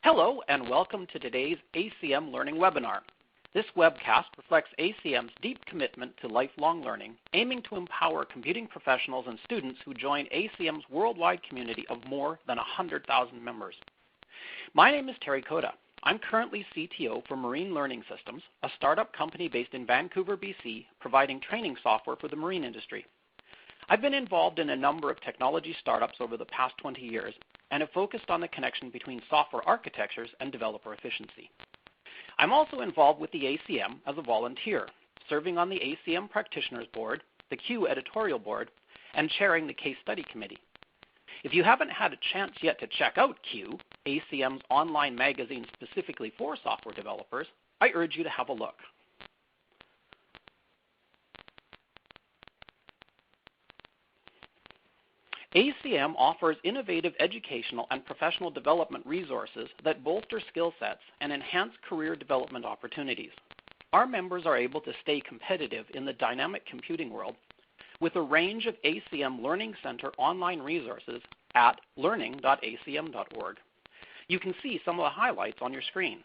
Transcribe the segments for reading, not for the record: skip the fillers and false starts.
Hello and welcome to today's ACM Learning webinar. This webcast reflects ACM's deep commitment to lifelong learning, aiming to empower computing professionals and students who join ACM's worldwide community of more than 100,000 members. My name is Terry Coatta. I'm currently CTO for Marine Learning Systems, a startup company based in Vancouver, BC, providing training software for the marine industry. I've been involved in a number of technology startups over the past 20 years and have focused on the connection between software architectures and developer efficiency. I'm also involved with the ACM as a volunteer, serving on the ACM Practitioners Board, the Q Editorial Board, and chairing the Case Study Committee. If you haven't had a chance yet to check out Q, ACM's online magazine specifically for software developers, I urge you to have a look. ACM offers innovative educational and professional development resources that bolster skill sets and enhance career development opportunities. Our members are able to stay competitive in the dynamic computing world with a range of ACM Learning Center online resources at learning.acm.org. You can see some of the highlights on your screen.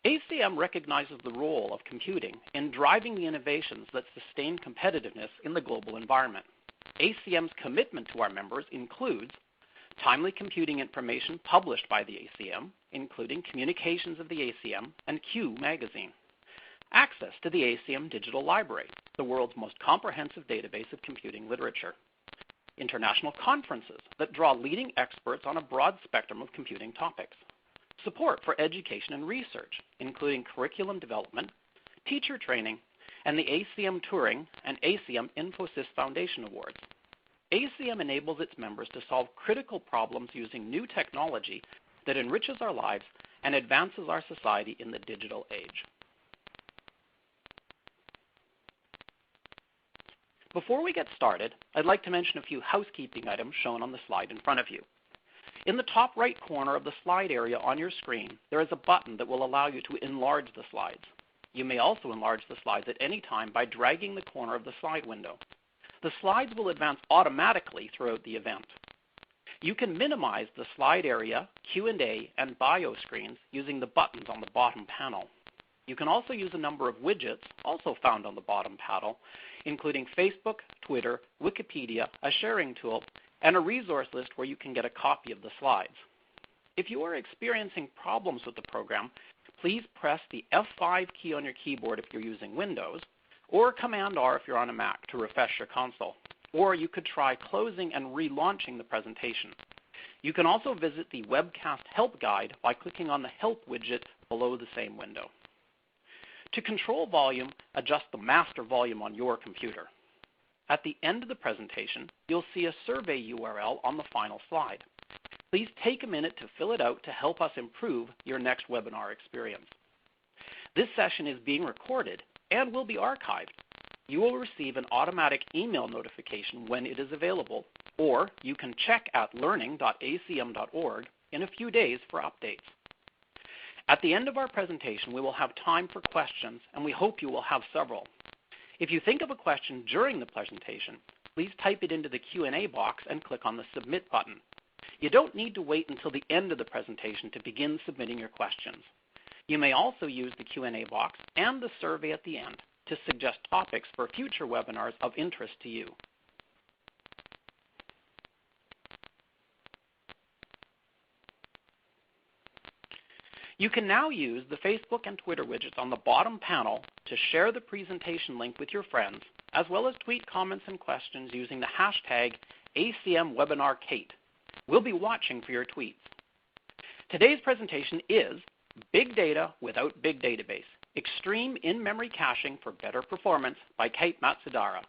ACM recognizes the role of computing in driving the innovations that sustain competitiveness in the global environment. ACM's commitment to our members includes timely computing information published by the ACM, including Communications of the ACM and Q magazine, access to the ACM Digital Library, the world's most comprehensive database of computing literature, international conferences that draw leading experts on a broad spectrum of computing topics, support for education and research, including curriculum development, teacher training, and the ACM Turing and ACM Infosys Foundation Awards. ACM enables its members to solve critical problems using new technology that enriches our lives and advances our society in the digital age. Before we get started, I'd like to mention a few housekeeping items shown on the slide in front of you. In the top right corner of the slide area on your screen, there is a button that will allow you to enlarge the slides. You may also enlarge the slides at any time by dragging the corner of the slide window. The slides will advance automatically throughout the event. You can minimize the slide area, Q&A, and bio screens using the buttons on the bottom panel. You can also use a number of widgets, also found on the bottom panel, including Facebook, Twitter, Wikipedia, a sharing tool, and a resource list where you can get a copy of the slides. If you are experiencing problems with the program, please press the F5 key on your keyboard if you're using Windows, or Command-R if you're on a Mac to refresh your console. Or you could try closing and relaunching the presentation. You can also visit the webcast help guide by clicking on the Help widget below the same window. To control volume, adjust the master volume on your computer. At the end of the presentation, you'll see a survey URL on the final slide. Please take a minute to fill it out to help us improve your next webinar experience. This session is being recorded and will be archived. You will receive an automatic email notification when it is available, or you can check at learning.acm.org in a few days for updates. At the end of our presentation, we will have time for questions, and we hope you will have several. If you think of a question during the presentation, please type it into the Q&A box and click on the Submit button. You don't need to wait until the end of the presentation to begin submitting your questions. You may also use the Q&A box and the survey at the end to suggest topics for future webinars of interest to you. You can now use the Facebook and Twitter widgets on the bottom panel to share the presentation link with your friends, as well as tweet comments and questions using the hashtag ACMWebinarKate. We'll be watching for your tweets. Today's presentation is Big Data Without Big Database, Extreme In-Memory Caching for Better Performance by Kate Matsudaira.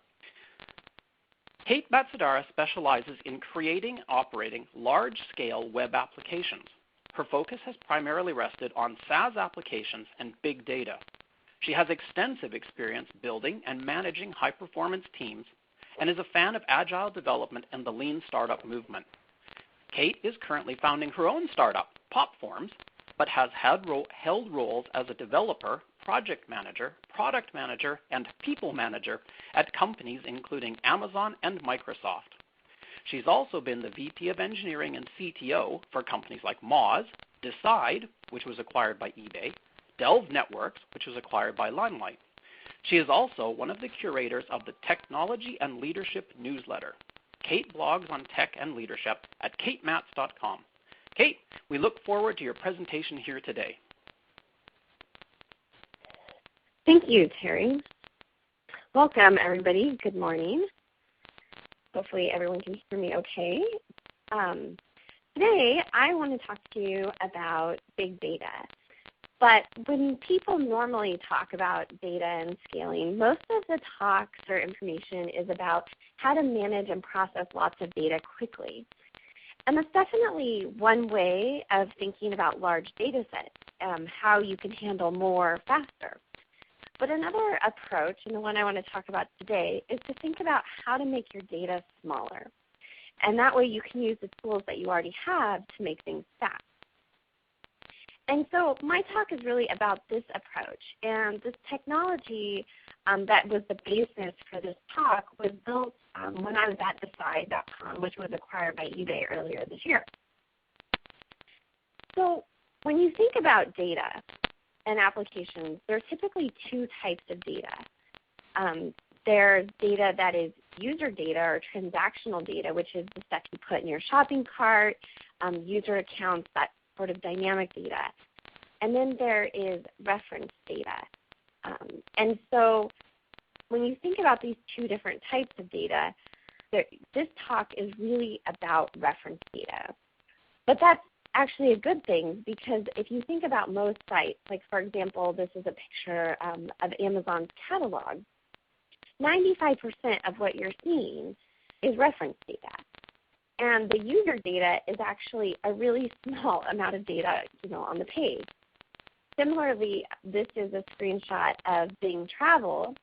Kate Matsudaira specializes in creating and operating large-scale web applications. Her focus has primarily rested on SaaS applications and big data. She has extensive experience building and managing high-performance teams and is a fan of agile development and the lean startup movement. Kate is currently founding her own startup, popforms, but has held roles as a developer, project manager, product manager, and people manager at companies including Amazon and Microsoft. She's also been the VP of Engineering and CTO for companies like Moz, Decide, which was acquired by eBay, Delve Networks, which was acquired by Limelight. She is also one of the curators of the Technology and Leadership newsletter. Kate blogs on tech and leadership at katematz.com. Kate, we look forward to your presentation here today. Thank you, Terry. Welcome, everybody. Good morning. Hopefully everyone can hear me okay. Today, I want to talk to you about big data. But when people normally talk about data and scaling, most of the talks or information is about how to manage and process lots of data quickly. And that's definitely one way of thinking about large data sets, how you can handle more faster. But another approach, and the one I want to talk about today, is to think about how to make your data smaller. And that way you can use the tools that you already have to make things fast. And so my talk is really about this approach. And this technology that was the basis for this talk was built when I was at Decide.com, which was acquired by eBay earlier this year. So when you think about data and applications, there are typically two types of data. There's data that is user data or transactional data, which is the stuff you put in your shopping cart, user accounts, that sort of dynamic data. And then there is reference data. And so when you think about these two different types of data, this talk is really about reference data. But that's actually a good thing, because if you think about most sites, like for example, this is a picture of Amazon's catalog, 95% of what you're seeing is reference data. And the user data is actually a really small amount of data, on the page. Similarly, this is a screenshot of Bing Travel,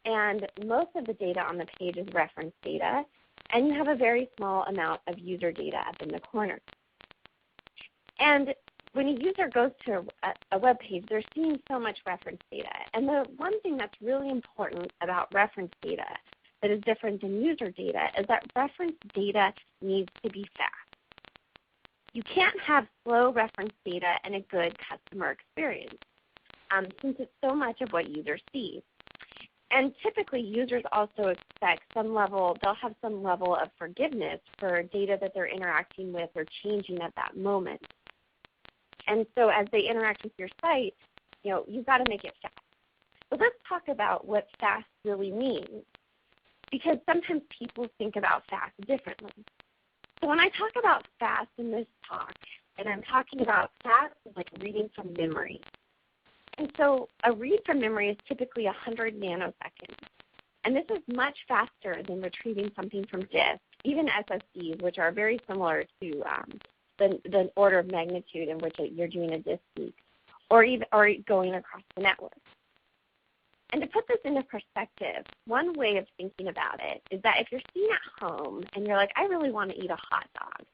and most of the data on the page is reference data, and you have a very small amount of user data up in the corner. And when a user goes to a web page, they're seeing so much reference data. And the one thing that's really important about reference data that is different than user data is that reference data needs to be fast. You can't have slow reference data and a good customer experience, since it's so much of what users see. And typically users also expect they'll have some level of forgiveness for data that they're interacting with or changing at that moment. And so as they interact with your site, you've got to make it fast. But let's talk about what fast really means, because sometimes people think about fast differently. So when I talk about fast in this talk, and I'm talking about fast like reading from memory. And so a read from memory is typically 100 nanoseconds. And this is much faster than retrieving something from disk, even SSDs, which are very similar to the order of magnitude in which you're doing a disk read, or going across the network. And to put this into perspective, one way of thinking about it is that if you're sitting at home and you're like, I really want to eat a hot dog,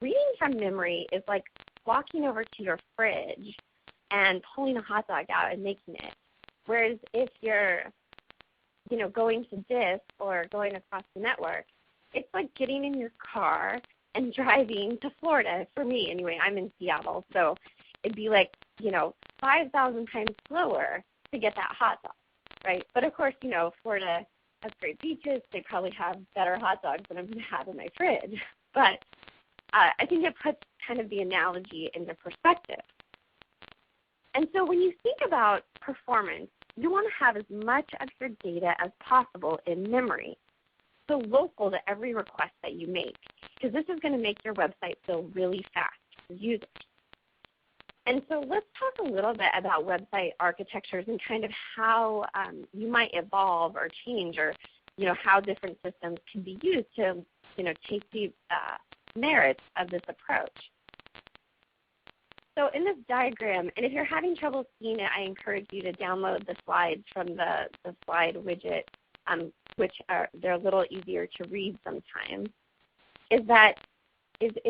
reading from memory is like walking over to your fridge and pulling a hot dog out and making it. Whereas if you're going to disk or going across the network, it's like getting in your car and driving to Florida. For me, anyway, I'm in Seattle, so it'd be like, 5,000 times slower to get that hot dog, right? But of course, Florida has great beaches. They probably have better hot dogs than I'm going to have in my fridge. But I think it puts kind of the analogy into perspective. And so when you think about performance, you want to have as much of your data as possible in memory, so local to every request that you make, because this is going to make your website feel really fast for users. And so let's talk a little bit about website architectures and kind of how you might evolve or change, or how different systems can be used to take the merits of this approach. So in this diagram, and if you're having trouble seeing it, I encourage you to download the slides from the slide widget, which they're a little easier to read sometimes, is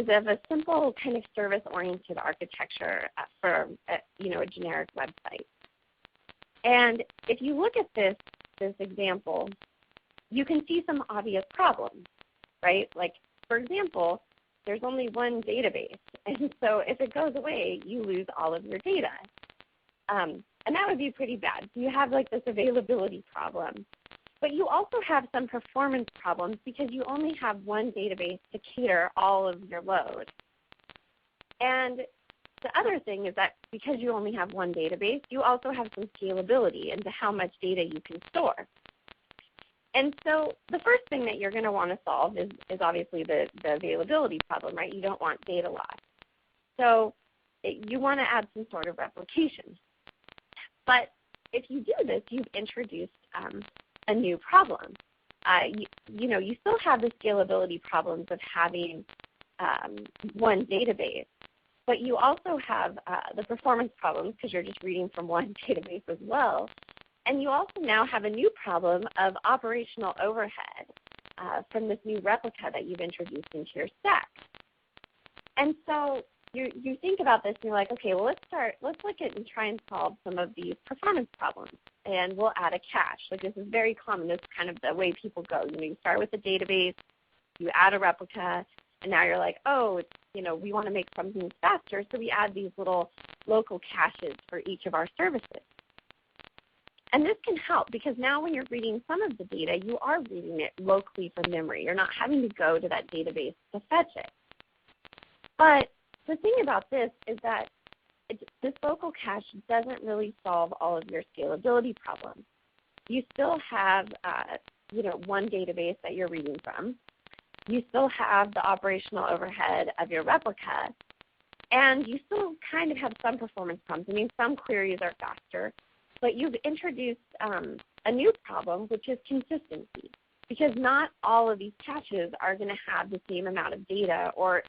of a simple kind of service-oriented architecture for a generic website. And if you look at this example, you can see some obvious problems, right? Like, for example, there's only one database. And so if it goes away, you lose all of your data. And that would be pretty bad. So you have like this availability problem. But you also have some performance problems because you only have one database to cater all of your load. And the other thing is that because you only have one database, you also have some scalability into how much data you can store. And so the first thing that you're going to want to solve is obviously the availability problem, right? You don't want data loss. So you want to add some sort of replication. But if you do this, you've introduced a new problem. You still have the scalability problems of having one database, but you also have the performance problems because you're just reading from one database as well. And you also now have a new problem of operational overhead from this new replica that you've introduced into your stack. And so you think about this and you're like, okay, well, let's look at and try and solve some of these performance problems. And we'll add a cache. Like this is very common. This is kind of the way people go. You start with a database, you add a replica, and now you're like, oh, we want to make something faster, so we add these little local caches for each of our services. And this can help because now when you're reading some of the data, you are reading it locally from memory. You're not having to go to that database to fetch it. But the thing about this is that this local cache doesn't really solve all of your scalability problems. You still have one database that you're reading from. You still have the operational overhead of your replica. And you still kind of have some performance problems. I mean, some queries are faster. But you've introduced a new problem, which is consistency, because not all of these caches are going to have the same amount of data, or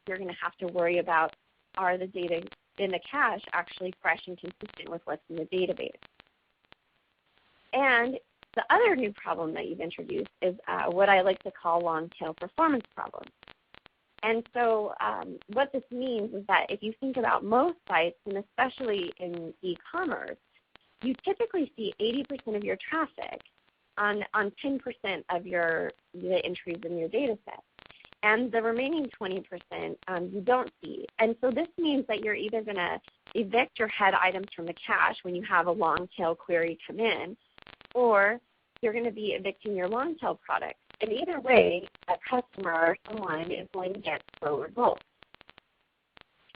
you're going to have to worry about, are the data in the cache actually fresh and consistent with what's in the database. And the other new problem that you've introduced is what I like to call long-tail performance problems. And so what this means is that if you think about most sites, and especially in e-commerce, you typically see 80% of your traffic on 10% of the entries in your data set. And the remaining 20% you don't see. And so this means that you're either going to evict your head items from the cache when you have a long-tail query come in, or you're going to be evicting your long-tail product. And either way, a customer or someone is going to get slow results.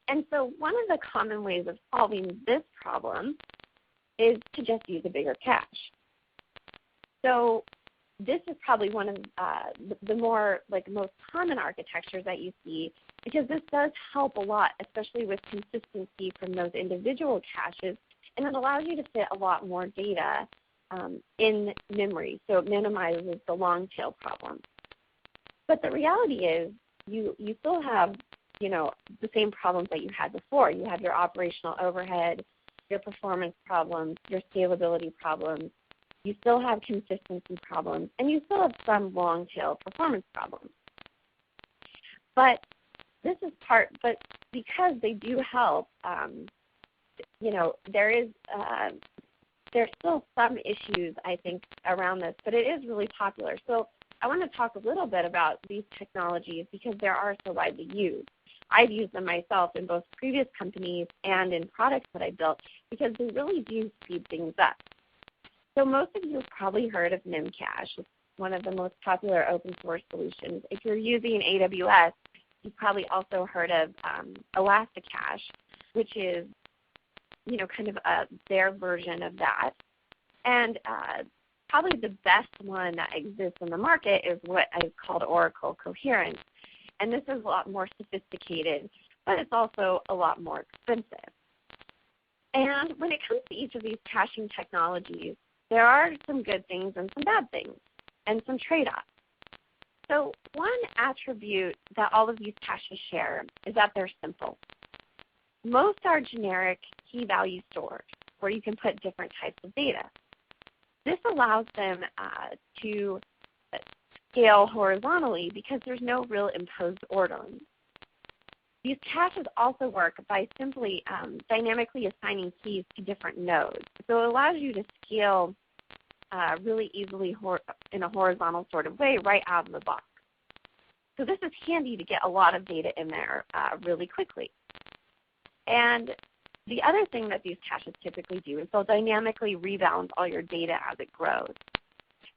And so one of the common ways of solving this problem is to just use a bigger cache. So this is probably one of the more most common architectures that you see, because this does help a lot, especially with consistency from those individual caches, and it allows you to fit a lot more data in memory, so it minimizes the long tail problem. But the reality is you still have the same problems that you had before. You have your operational overhead, your performance problems, your scalability problems. You still have consistency problems, and you still have some long-tail performance problems. But this is but because they do help, there's still some issues, I think, around this, but it is really popular. So I want to talk a little bit about these technologies because they are so widely used. I've used them myself in both previous companies and in products that I built because they really do speed things up. So most of you have probably heard of Memcache. It's one of the most popular open source solutions. If you're using AWS, you've probably also heard of Elasticache, which is kind of their version of that. And probably the best one that exists in the market is what I've called Oracle Coherence. And this is a lot more sophisticated, but it's also a lot more expensive. And when it comes to each of these caching technologies, there are some good things and some bad things, and some trade-offs. So one attribute that all of these caches share is that they're simple. Most are generic key value stores where you can put different types of data. This allows them to scale horizontally because there's no real imposed ordering. These caches also work by simply dynamically assigning keys to different nodes. So it allows you to scale really easily in a horizontal sort of way right out of the box. So this is handy to get a lot of data in there really quickly. And the other thing that these caches typically do is they'll dynamically rebalance all your data as it grows.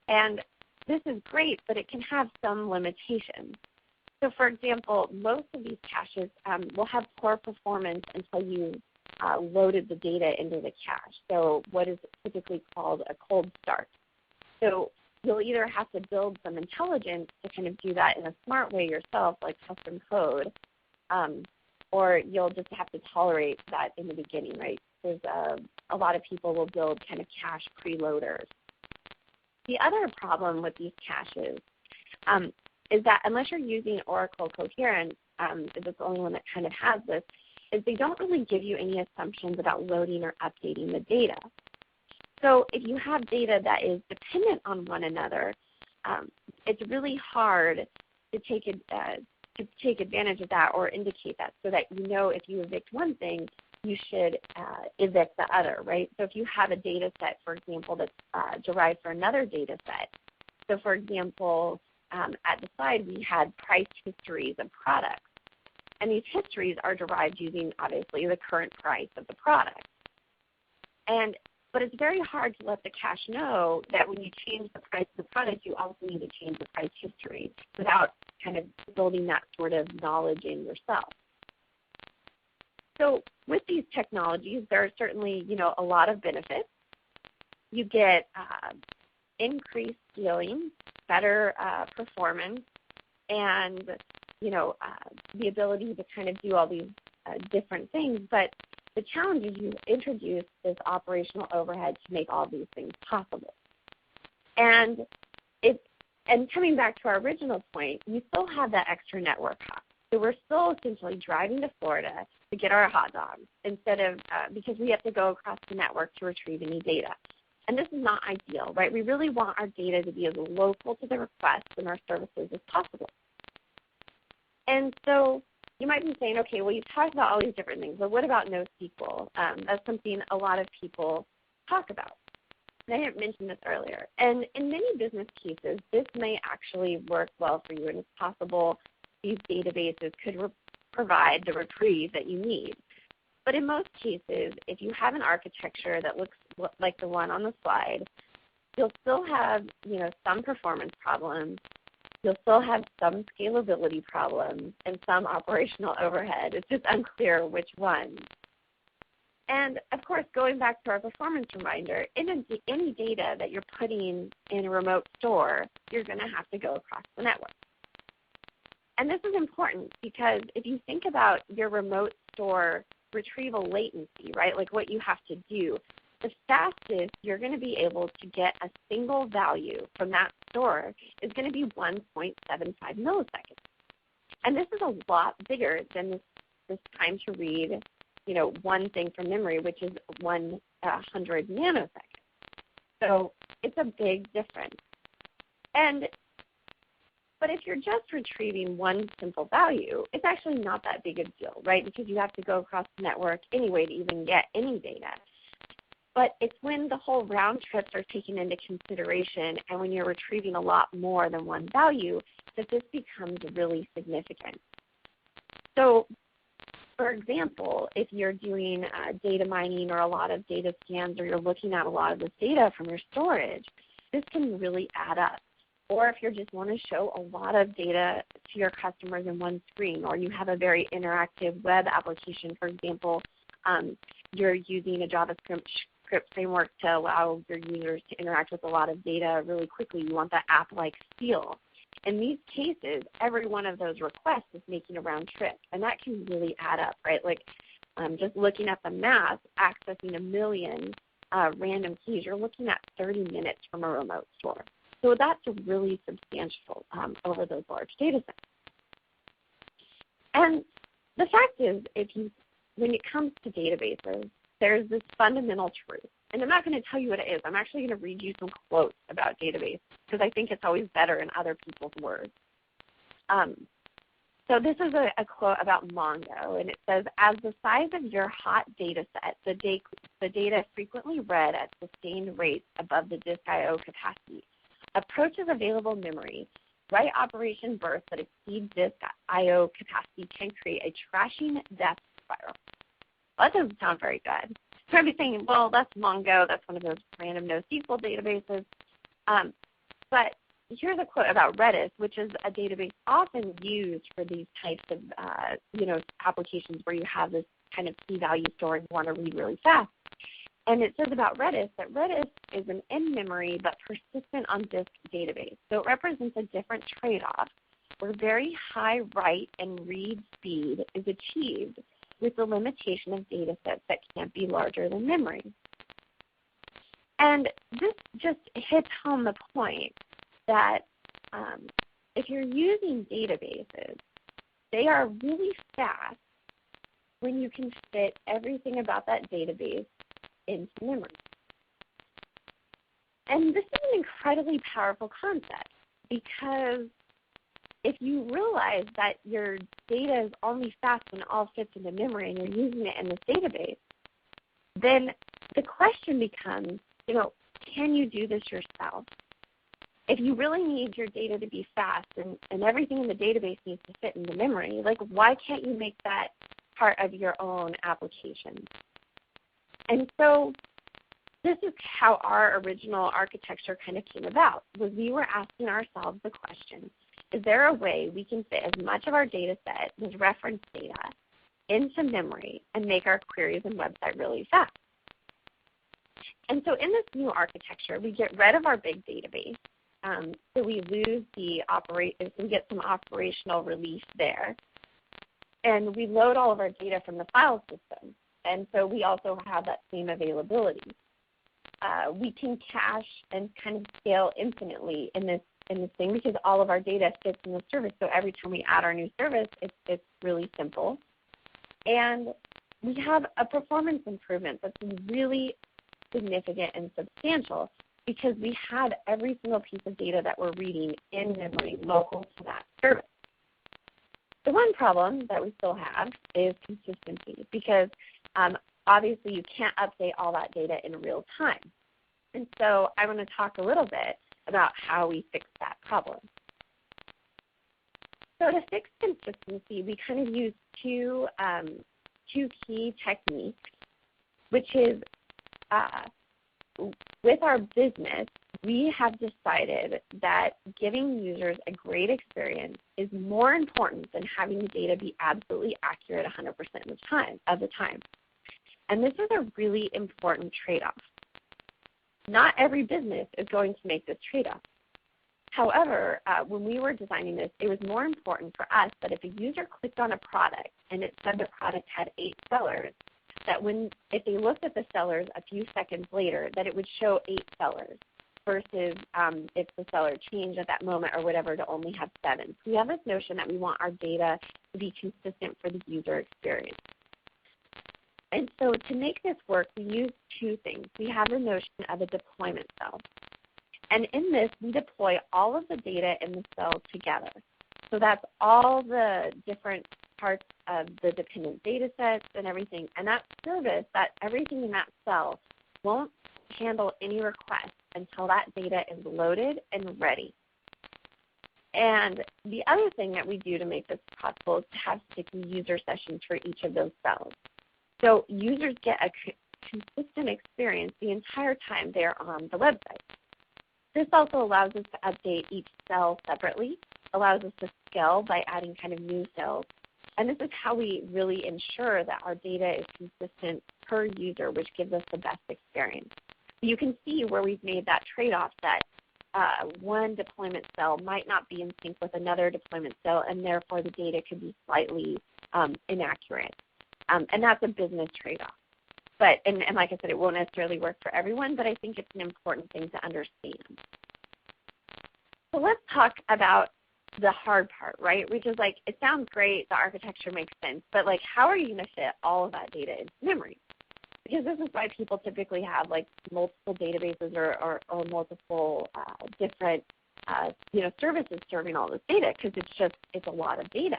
And this is great, but it can have some limitations. So for example, most of these caches will have poor performance until you loaded the data into the cache. So what is typically called a cold start. So you'll either have to build some intelligence to kind of do that in a smart way yourself, like custom code, or you'll just have to tolerate that in the beginning, right? There's a lot of people will build kind of cache preloaders. The other problem with these caches is that unless you're using Oracle Coherent, it's the only one that kind of has this, is they don't really give you any assumptions about loading or updating the data. So if you have data that is dependent on one another, it's really hard to take advantage of that or indicate that, so that you know if you evict one thing, you should evict the other, right? So if you have a data set, for example, that's derived from another data set. So for example, at the slide we had price histories of products. And these histories are derived using, obviously, the current price of the product. But it's very hard to let the cache know that when you change the price of the product, you also need to change the price history without kind of building that sort of knowledge in yourself. So with these technologies, there are certainly, a lot of benefits. You get increased scaling, better performance, and the ability to kind of do all these different things. But the challenge is you introduce this operational overhead to make all these things possible. And coming back to our original point, you still have that extra network cost. So we're still essentially driving to Florida to get our hot dogs instead of because we have to go across the network to retrieve any data. And this is not ideal, right? We really want our data to be as local to the request and our services as possible. And so you might be saying, okay, well, you've talked about all these different things, but what about NoSQL? That's something a lot of people talk about. And I didn't mention this earlier. And in many business cases, this may actually work well for you, and it's possible these databases could provide the reprieve that you need. But in most cases, if you have an architecture that looks like the one on the slide, you'll still have some performance problems. You'll still have some scalability problems and some operational overhead. It's just unclear which one. And, of course, going back to our performance reminder, any data that you're putting in a remote store, you're going to have to go across the network. And this is important because if you think about your remote store retrieval latency, right, like what you have to do, the fastest you're going to be able to get a single value from that store is going to be 1.75 milliseconds. And this is a lot bigger than this time to read, one thing from memory, which is 100 nanoseconds. So it's a big difference. But if you're just retrieving one simple value, it's actually not that big a deal, right? Because you have to go across the network anyway to even get any data. But it's when the whole round trips are taken into consideration and when you're retrieving a lot more than one value that this becomes really significant. So, for example, if you're doing data mining or a lot of data scans, or you're looking at a lot of this data from your storage, this can really add up. Or if you just want to show a lot of data to your customers in one screen, or you have a very interactive web application, for example, you're using a JavaScript framework to allow your users to interact with a lot of data really quickly. You want that app-like feel. In these cases, every one of those requests is making a round trip, and that can really add up, right? Like just looking at the math, accessing 1 million random keys, you're looking at 30 minutes from a remote store. So that's really substantial over those large data sets. And the fact is, when it comes to databases, there's this fundamental truth. And I'm not going to tell you what it is. I'm actually going to read you some quotes about database because I think it's always better in other people's words. So this is a quote about Mongo, and it says, as the size of your hot data set, the data frequently read at sustained rates above the disk I/O capacity, approaches available memory, write operation bursts that exceed disk I/O capacity can create a trashing death spiral. Well, that doesn't sound very good. So I'd be saying, well, that's Mongo. That's one of those random NoSQL databases. But here's a quote about Redis, which is a database often used for these types of applications where you have this kind of key value store and you want to read really fast. And it says about Redis that Redis is an in-memory but persistent on disk database. So it represents a different trade-off where very high write and read speed is achieved with the limitation of data sets that can't be larger than memory. And this just hits home the point that if you're using databases, they are really fast when you can fit everything about that database into memory. And this is an incredibly powerful concept because if you realize that your data is only fast when it all fits into memory and you're using it in this database, then the question becomes, can you do this yourself? If you really need your data to be fast and everything in the database needs to fit into memory, why can't you make that part of your own application? And so this is how our original architecture kind of came about, was we were asking ourselves the question, is there a way we can fit as much of our data set, this reference data, into memory and make our queries and website really fast? And so in this new architecture, we get rid of our big database. So we lose we get some operational relief there. And we load all of our data from the file system. And so we also have that same availability. We can cache and kind of scale infinitely in this thing because all of our data fits in the service. So every time we add our new service, it's really simple. And we have a performance improvement that's really significant and substantial because we have every single piece of data that we're reading in memory local to that service. The one problem that we still have is consistency because obviously you can't update all that data in real time. And so I want to talk a little bit about how we fix that problem. So to fix consistency, we kind of use two key techniques, which is with our business, we have decided that giving users a great experience is more important than having the data be absolutely accurate 100% of the time. And this is a really important trade-off. Not every business is going to make this trade-off. However, when we were designing this, it was more important for us that if a user clicked on a product and it said the product had 8 sellers, that if they looked at the sellers a few seconds later, that it would show 8 sellers versus if the seller changed at that moment or whatever to only have 7. So we have this notion that we want our data to be consistent for the user experience. And so to make this work, we use two things. We have the notion of a deployment cell. And in this, we deploy all of the data in the cell together. So that's all the different parts of the dependent data sets and everything. And that service, that everything in that cell won't handle any requests until that data is loaded and ready. And the other thing that we do to make this possible is to have sticky user sessions for each of those cells. So users get a consistent experience the entire time they're on the website. This also allows us to update each cell separately, allows us to scale by adding kind of new cells. And this is how we really ensure that our data is consistent per user, which gives us the best experience. You can see where we've made that trade-off that one deployment cell might not be in sync with another deployment cell, and therefore the data could be slightly inaccurate. And that's a business trade-off. But, and like I said, it won't necessarily work for everyone, but I think it's an important thing to understand. So let's talk about the hard part, right? Which is like, it sounds great, the architecture makes sense, but like, how are you going to fit all of that data into memory? Because this is why people typically have like multiple databases or multiple different services serving all this data, because it's a lot of data.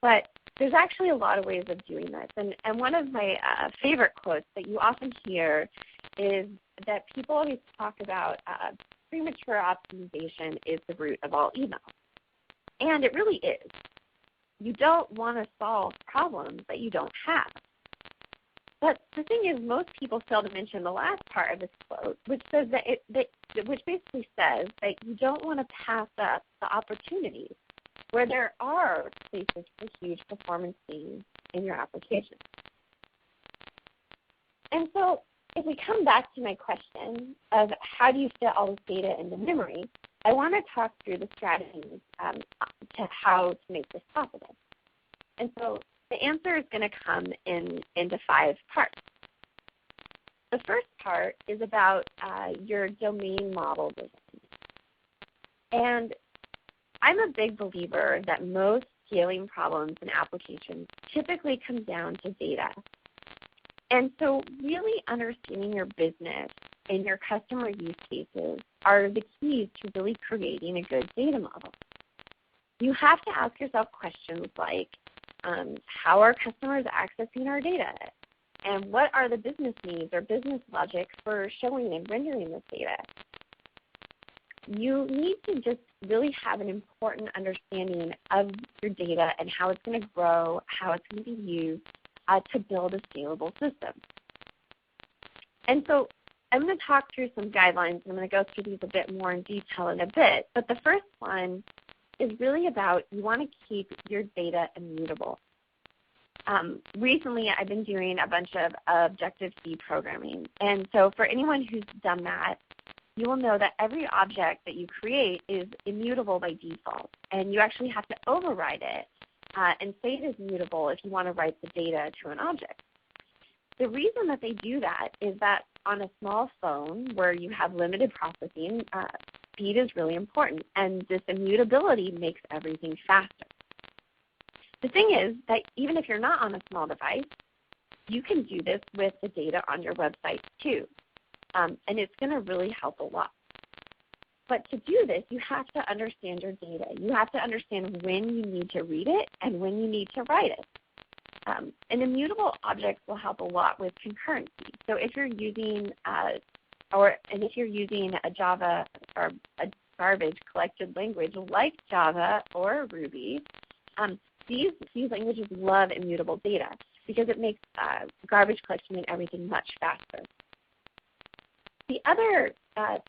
But there's actually a lot of ways of doing this. And one of my favorite quotes that you often hear is that people always talk about premature optimization is the root of all evil. And it really is. You don't want to solve problems that you don't have. But the thing is, most people fail to mention the last part of this quote, which says which basically says that you don't want to pass up the opportunities where there are places for huge performance gains in your application. And so if we come back to my question of how do you fit all this data into memory, I want to talk through the strategies to how to make this possible. And so the answer is going to come into 5 parts. The first part is about your domain model design. And I'm a big believer that most scaling problems in applications typically come down to data. And so really understanding your business and your customer use cases are the keys to really creating a good data model. You have to ask yourself questions like, how are customers accessing our data? And what are the business needs or business logic for showing and rendering this data? You need to just really have an important understanding of your data and how it's going to grow, how it's going to be used to build a scalable system. And so I'm going to talk through some guidelines, and I'm going to go through these a bit more in detail in a bit. But the first one is really about you want to keep your data immutable. Recently, I've been doing a bunch of Objective-C programming. And so for anyone who's done that, you will know that every object that you create is immutable by default. And you actually have to override it and say it is mutable if you want to write the data to an object. The reason that they do that is that on a small phone where you have limited processing, speed is really important, and this immutability makes everything faster. The thing is that even if you're not on a small device, you can do this with the data on your website too, and it's going to really help a lot. But to do this, you have to understand your data. You have to understand when you need to read it and when you need to write it. And immutable objects will help a lot with concurrency. So if you're using a Java or a garbage collected language like Java or Ruby, these languages love immutable data because it makes garbage collection and everything much faster. The other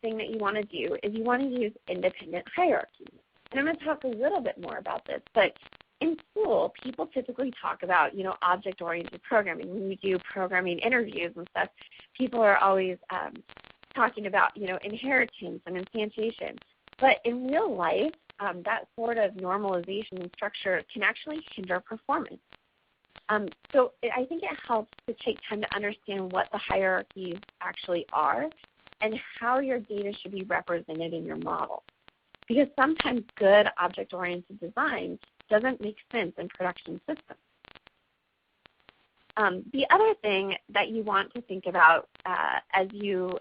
thing that you want to do is you want to use independent hierarchies. And I'm going to talk a little bit more about this, but in school, people typically talk about, object-oriented programming. When you do programming interviews and stuff, people are always talking about, inheritance and instantiation. But in real life, that sort of normalization and structure can actually hinder performance. So I think it helps to take time to understand what the hierarchies actually are and how your data should be represented in your model. Because sometimes good object-oriented design doesn't make sense in production systems. The other thing that you want to think about as you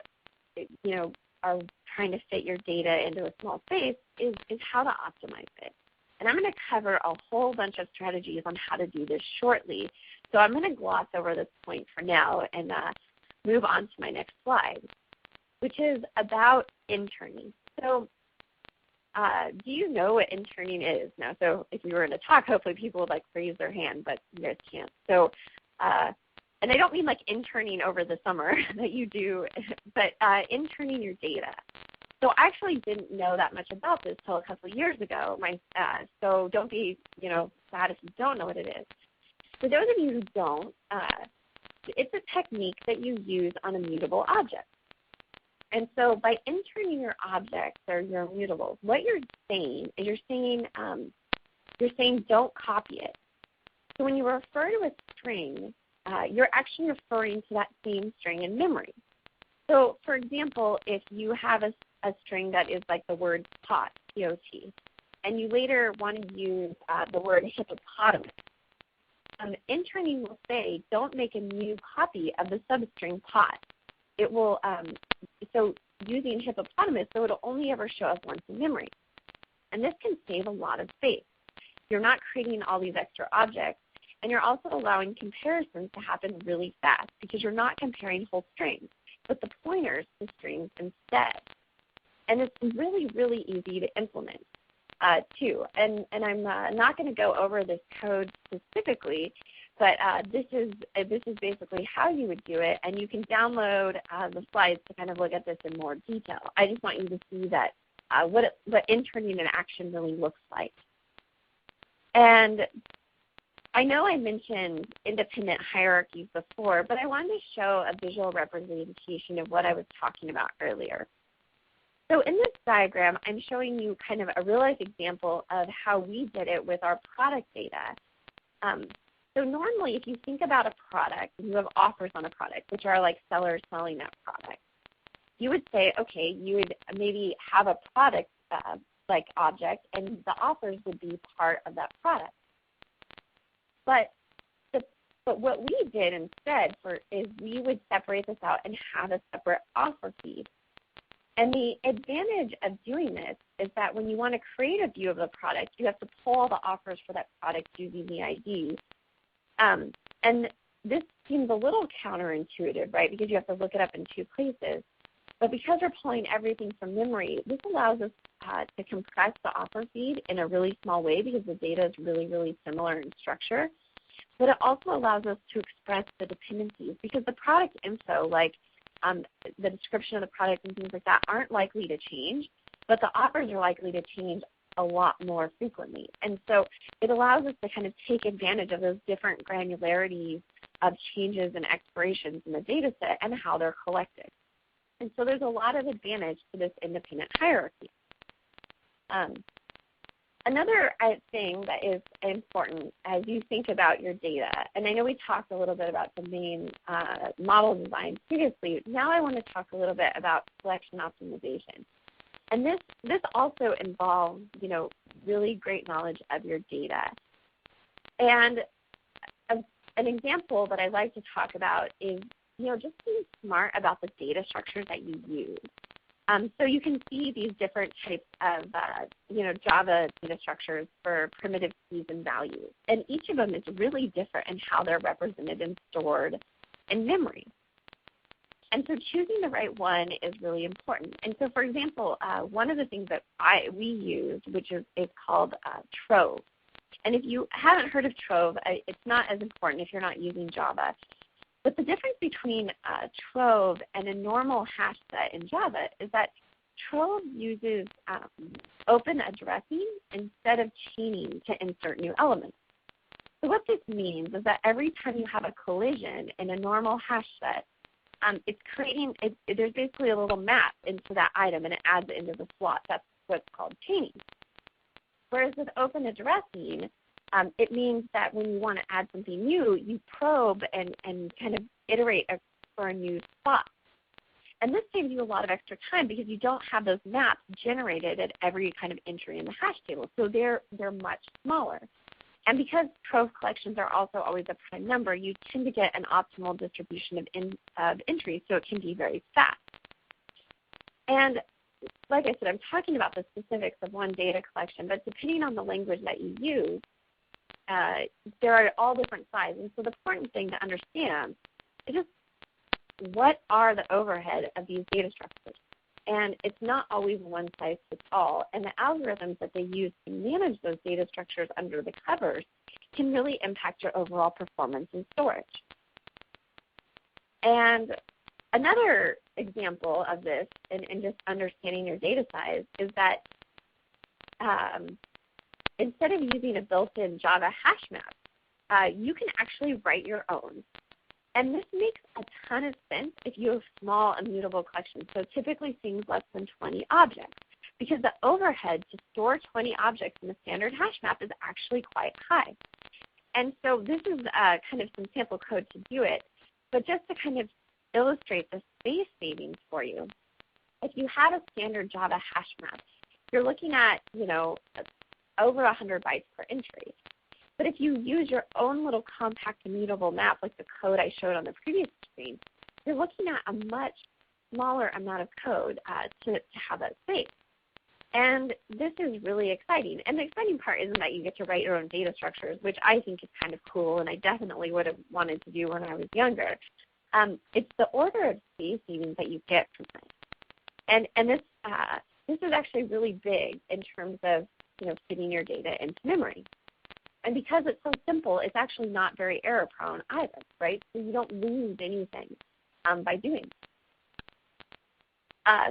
are trying to fit your data into a small space is how to optimize it. And I'm going to cover a whole bunch of strategies on how to do this shortly. So I'm going to gloss over this point for now and move on to my next slide, which is about interning. So do you know what interning is? Now, so if we were in a talk, hopefully people would raise their hand, but you guys can't. So, and I don't mean interning over the summer that you do, but interning your data. So I actually didn't know that much about this until a couple of years ago. So don't be sad if you don't know what it is. For those of you who don't, it's a technique that you use on immutable objects. And so by interning your objects or your immutables, what you're saying is you're saying don't copy it. So when you refer to a string, you're actually referring to that same string in memory. So for example, if you have a string that is like the word pot, P-O-T, and you later want to use the word hippopotamus, interning will say don't make a new copy of the substring pot. It will, so using hippopotamus, so it'll only ever show up once in memory. And this can save a lot of space. You're not creating all these extra objects, and you're also allowing comparisons to happen really fast because you're not comparing whole strings, but the pointers to strings instead. And it's really, really easy to implement too. And I'm not going to go over this code specifically, but this is basically how you would do it, and you can download the slides to kind of look at this in more detail. I just want you to see that what interning in action really looks like. And I know I mentioned independent hierarchies before, but I wanted to show a visual representation of what I was talking about earlier. So in this diagram, I'm showing you kind of a real-life example of how we did it with our product data. So normally, if you think about a product, and you have offers on a product, which are like sellers selling that product, you would say, okay, you would maybe have a product like object, and the offers would be part of that product. But what we did instead is we would separate this out and have a separate offer feed. And the advantage of doing this is that when you want to create a view of the product, you have to pull all the offers for that product using the ID. And this seems a little counterintuitive, right, because you have to look it up in two places. But because we're pulling everything from memory, this allows us to compress the offer feed in a really small way because the data is really, really similar in structure. But it also allows us to express the dependencies because the product info, like the description of the product and things like that, aren't likely to change, but the offers are likely to change a lot more frequently. And so it allows us to kind of take advantage of those different granularities of changes and expirations in the data set and how they're collected. And so there's a lot of advantage to this independent hierarchy. Another thing that is important as you think about your data, and I know we talked a little bit about the main model design previously. Now I want to talk a little bit about selection optimization. And this also involves, really great knowledge of your data. And an example that I like to talk about is, just being smart about the data structures that you use. So you can see these different types of, Java data structures for primitive keys and values. And each of them is really different in how they're represented and stored in memory. And so choosing the right one is really important. And so, for example, one of the things that we use, which is called Trove. And if you haven't heard of Trove, it's not as important if you're not using Java. But the difference between Trove and a normal hash set in Java is that Trove uses open addressing instead of chaining to insert new elements. So what this means is that every time you have a collision in a normal hash set, it's creating, there's basically a little map into that item, and it adds it into the slot. That's what's called chaining. Whereas with open addressing, it means that when you want to add something new, you probe and kind of iterate for a new spot. And this saves you a lot of extra time because you don't have those maps generated at every kind of entry in the hash table. So they're much smaller. And because Trove collections are also always a prime number, you tend to get an optimal distribution of entries, so it can be very fast. And like I said, I'm talking about the specifics of one data collection, but depending on the language that you use, there are all different sizes. And so the important thing to understand is just what are the overhead of these data structures. And it's not always one size fits all. And the algorithms that they use to manage those data structures under the covers can really impact your overall performance and storage. And another example of this, and just understanding your data size, is that instead of using a built-in Java hash map, you can actually write your own. And this makes a ton of sense if you have small immutable collections, so typically things less than 20 objects, because the overhead to store 20 objects in a standard hash map is actually quite high. And so this is kind of some sample code to do it, but just to kind of illustrate the space savings for you, if you have a standard Java hash map, you're looking at, over 100 bytes per entry. But if you use your own little compact immutable map, like the code I showed on the previous screen, you're looking at a much smaller amount of code to have that space. And this is really exciting. And the exciting part isn't that you get to write your own data structures, which I think is kind of cool, and I definitely would have wanted to do when I was younger. It's the order of space savings that you get from this. And this this is actually really big in terms of fitting your data into memory. And because it's so simple, it's actually not very error prone either, right? So you don't lose anything by doing it.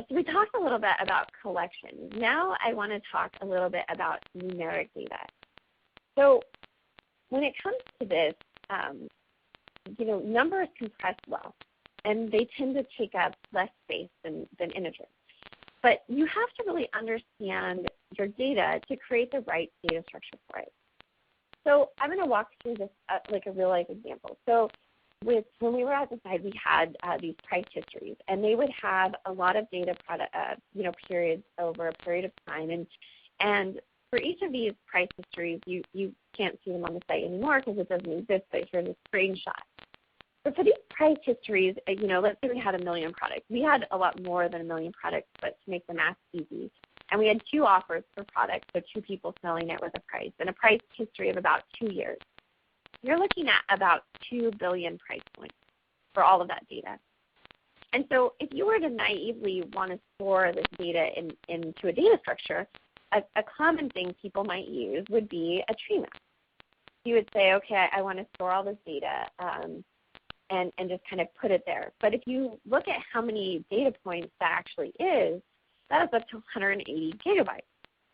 So we talked a little bit about collections. Now I want to talk a little bit about numeric data. So when it comes to this, numbers compress well, and they tend to take up less space than integers. But you have to really understand your data to create the right data structure for it. So I'm going to walk through this like a real-life example. So when we were at the side, we had these price histories, and they would have a lot of data periods over a period of time. And for each of these price histories, you can't see them on the site anymore because it doesn't exist, but here's a screenshot. But for these price histories, let's say we had 1 million products. We had a lot more than 1 million products, but to make the math easy. And we had 2 offers per product, so 2 people selling it with a price, and a price history of about 2 years. You're looking at about 2 billion price points for all of that data. And so if you were to naively want to store this data into a data structure, a common thing people might use would be a tree map. You would say, okay, I want to store all this data and just kind of put it there. But if you look at how many data points that actually is, that is up to 180 gigabytes.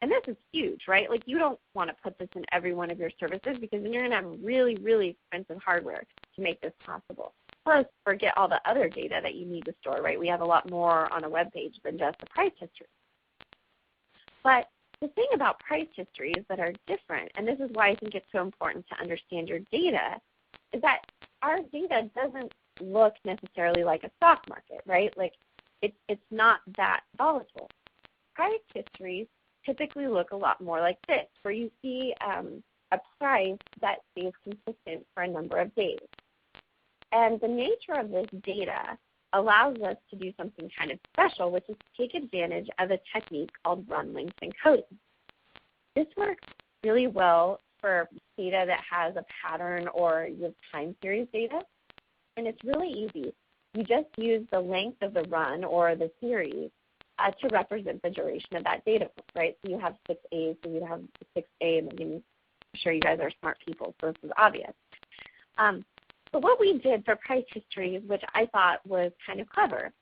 And this is huge, right? Like you don't want to put this in every one of your services because then you're going to have really, really expensive hardware to make this possible. Plus, forget all the other data that you need to store, right? We have a lot more on a web page than just the price history. But the thing about price histories that are different, and this is why I think it's so important to understand your data, is that our data doesn't look necessarily like a stock market, right? Like it's not that volatile. Price histories typically look a lot more like this, where you see a price that stays consistent for a number of days. And the nature of this data allows us to do something kind of special, which is take advantage of a technique called run length encoding. This works really well for data that has a pattern or you have time series data, and it's really easy. You just use the length of the run or the series to represent the duration of that data, right? So you have 6A, so you have 6A, and I'm sure you guys are smart people, so this is obvious. But what we did for price histories, which I thought was kind of clever,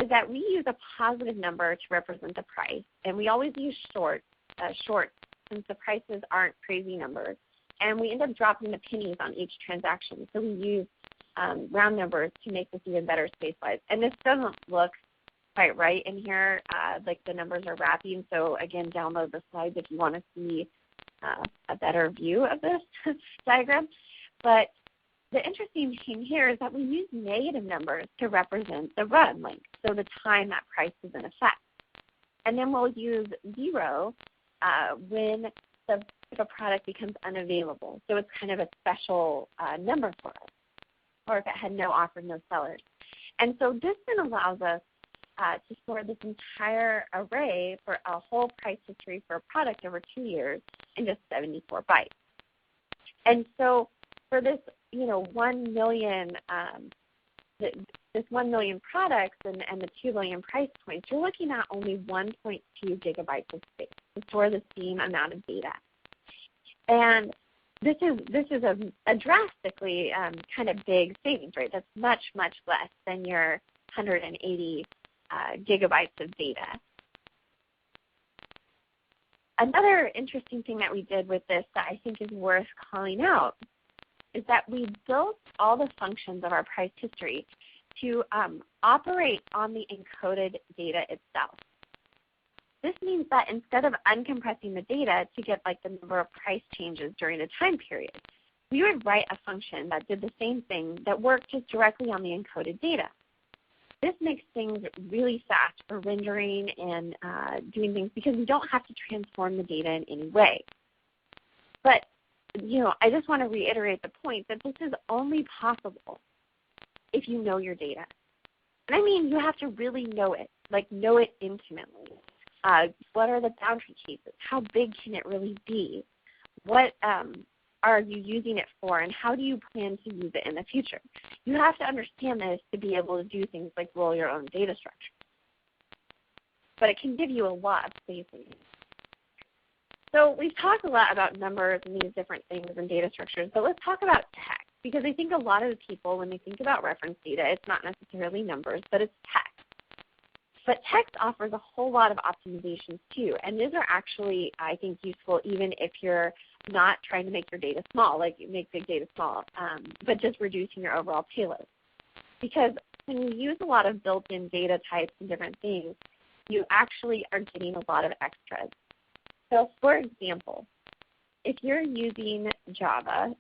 is that we use a positive number to represent the price, and we always use short since the prices aren't crazy numbers, and we end up dropping the pennies on each transaction. So we use round numbers to make this even better space-wise. And this doesn't look quite right in here, like the numbers are wrapping. So again, download the slides if you want to see a better view of this diagram. But the interesting thing here is that we use negative numbers to represent the run length, so the time that price is in effect. And then we'll use 0 when the product becomes unavailable. So it's kind of a special number for us, or if it had no offer, no sellers. And so this then allows us to store this entire array for a whole price history for a product over 2 years in just 74 bytes. And so for this, 1 million, this 1 million products and the 2 billion price points, you're looking at only 1.2 gigabytes of space to store the same amount of data. And this is a drastically kind of big savings, right? That's much, much less than your 180 gigabytes of data. Another interesting thing that we did with this that I think is worth calling out is that we built all the functions of our price history to operate on the encoded data itself. This means that instead of uncompressing the data to get like the number of price changes during a time period, we would write a function that did the same thing that worked just directly on the encoded data. This makes things really fast for rendering and doing things because we don't have to transform the data in any way. But I just want to reiterate the point that this is only possible if you know your data. And I mean, you have to really know it, like know it intimately. What are the boundary cases? How big can it really be? What are you using it for, and how do you plan to use it in the future? You have to understand this to be able to do things like roll your own data structure. but it can give you a lot of spacing. So we've talked a lot about numbers and these different things and data structures, but let's talk about text, because I think a lot of the people, when they think about reference data, it's not necessarily numbers, but it's text. But text offers a whole lot of optimizations too, and these are actually, I think, useful even if you're not trying to make your data small, like you make big data small, but just reducing your overall payload. Because when you use a lot of built-in data types and different things, you actually are getting a lot of extras. So for example, if you're using Java,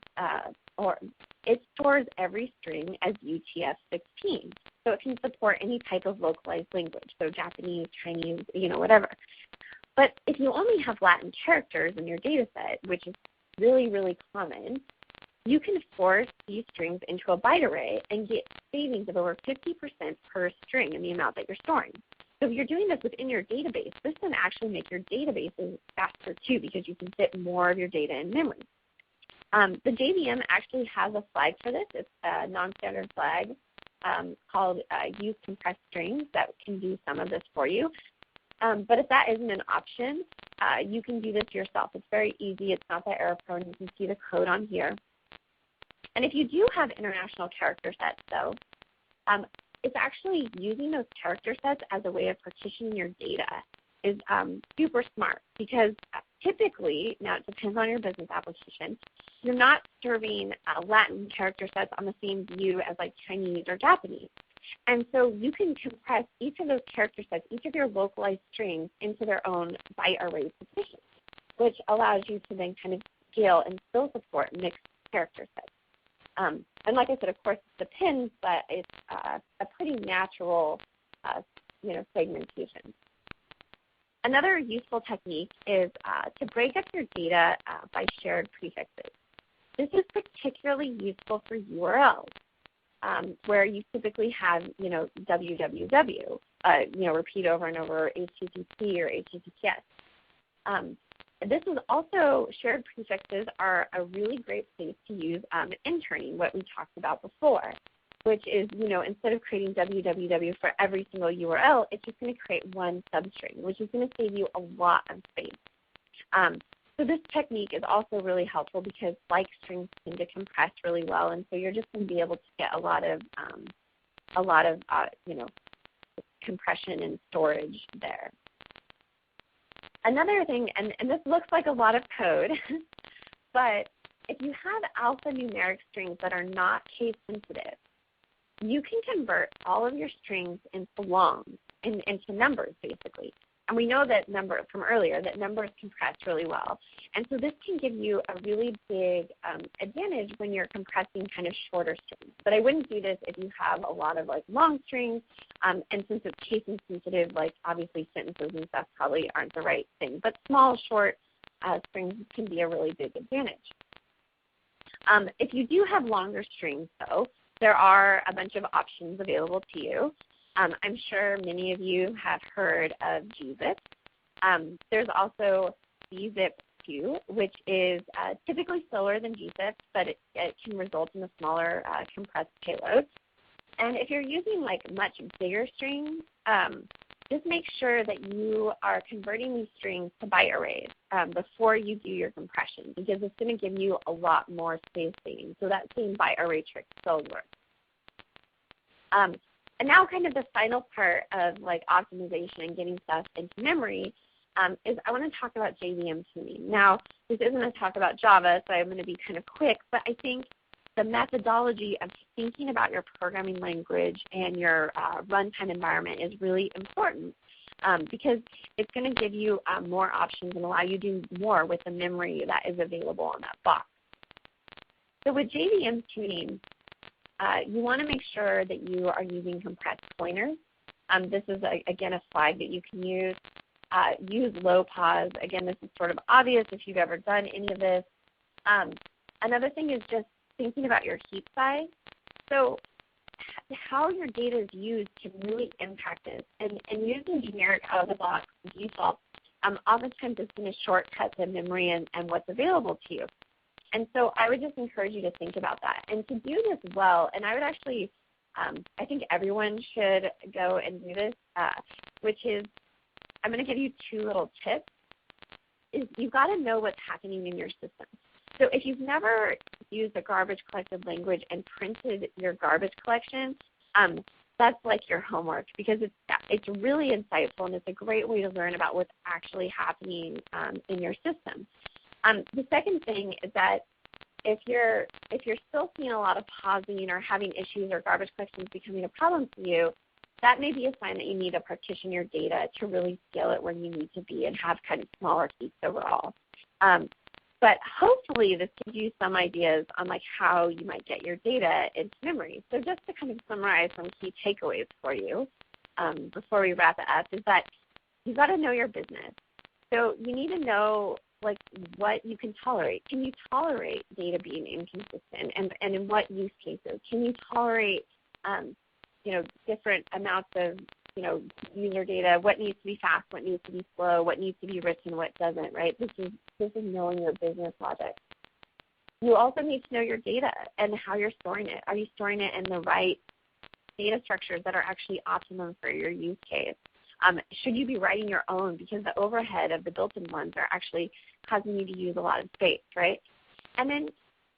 or it stores every string as UTF-16. So it can support any type of localized language, so Japanese, Chinese, whatever. But if you only have Latin characters in your data set, which is really, really common, you can force these strings into a byte array and get savings of over 50% per string in the amount that you're storing. So if you're doing this within your database, this can actually make your databases faster too, because you can fit more of your data in memory. The JVM actually has a flag for this. It's a non-standard flag called use compressed strings that can do some of this for you. But if that isn't an option, you can do this yourself. It's very easy. It's not that error prone. You can see the code on here. And if you do have international character sets, though, it's actually using those character sets as a way of partitioning your data is super smart, because typically, now it depends on your business application, you're not serving Latin character sets on the same view as like Chinese or Japanese. And so you can compress each of those character sets, each of your localized strings, into their own byte array partitions, which allows you to then kind of scale and still support mixed character sets. And like I said, of course, it depends, but it's a pretty natural segmentation. Another useful technique is to break up your data by shared prefixes. This is particularly useful for URLs, where you typically have, www, repeat over and over, HTTP or HTTPS. This is also, shared prefixes are a really great place to use interning, what we talked about before, which is, instead of creating www for every single URL, it's just going to create one substring, which is going to save you a lot of space. So this technique is also really helpful because like strings tend to compress really well, and so you're just going to be able to get a lot of compression and storage there. Another thing, and this looks like a lot of code, but if you have alphanumeric strings that are not case sensitive, you can convert all of your strings into longs, into numbers basically. And we know that from earlier that numbers compress really well. And so this can give you a really big advantage when you're compressing kind of shorter strings. But I wouldn't do this if you have a lot of long strings. And since it's case insensitive, obviously sentences and stuff probably aren't the right thing. But small, short strings can be a really big advantage. If you do have longer strings, though, there are a bunch of options available to you. I'm sure many of you have heard of gzip. There's also gzip2, which is typically slower than gzip, but it can result in a smaller compressed payload. And if you're using much bigger strings, just make sure that you are converting these strings to byte arrays before you do your compression, because it's going to give you a lot more space savings. So that same byte array trick still works. And now kind of the final part of optimization and getting stuff into memory is I want to talk about JVM tuning. Now, this isn't a talk about Java, so I'm going to be kind of quick, but I think the methodology of thinking about your programming language and your runtime environment is really important because it's going to give you more options and allow you to do more with the memory that is available on that box. So with JVM tuning, you want to make sure that you are using compressed pointers. This is, again, a flag that you can use. Use low pause. Again, this is sort of obvious if you've ever done any of this. Another thing is just thinking about your heap size. So how your data is used can really impact this. And using generic out-of-the-box default, oftentimes it's going to shortcut the memory and what's available to you. And so I would just encourage you to think about that. And to do this well, and I would actually, I think everyone should go and do this, which is I'm going to give you two little tips. Is you've got to know what's happening in your system. So if you've never used a garbage collected language and printed your garbage collection, that's like your homework, because it's really insightful and it's a great way to learn about what's actually happening in your system. The second thing is that if you're still seeing a lot of pausing or having issues or garbage collection is becoming a problem for you, that may be a sign that you need to partition your data to really scale it where you need to be and have kind of smaller peaks overall. But hopefully this gives you some ideas on like how you might get your data into memory. So just to kind of summarize some key takeaways for you before we wrap it up is that you've got to know your business. So you need to know like what you can tolerate. Can you tolerate data being inconsistent, and in what use cases? Can you tolerate different amounts of user data? What needs to be fast? What needs to be slow? What needs to be written? What doesn't? Right? This is knowing your business logic. You also need to know your data and how you're storing it. Are you storing it in the right data structures that are actually optimum for your use case? Should you be writing your own, because the overhead of the built-in ones are actually causing you to use a lot of space, right? And then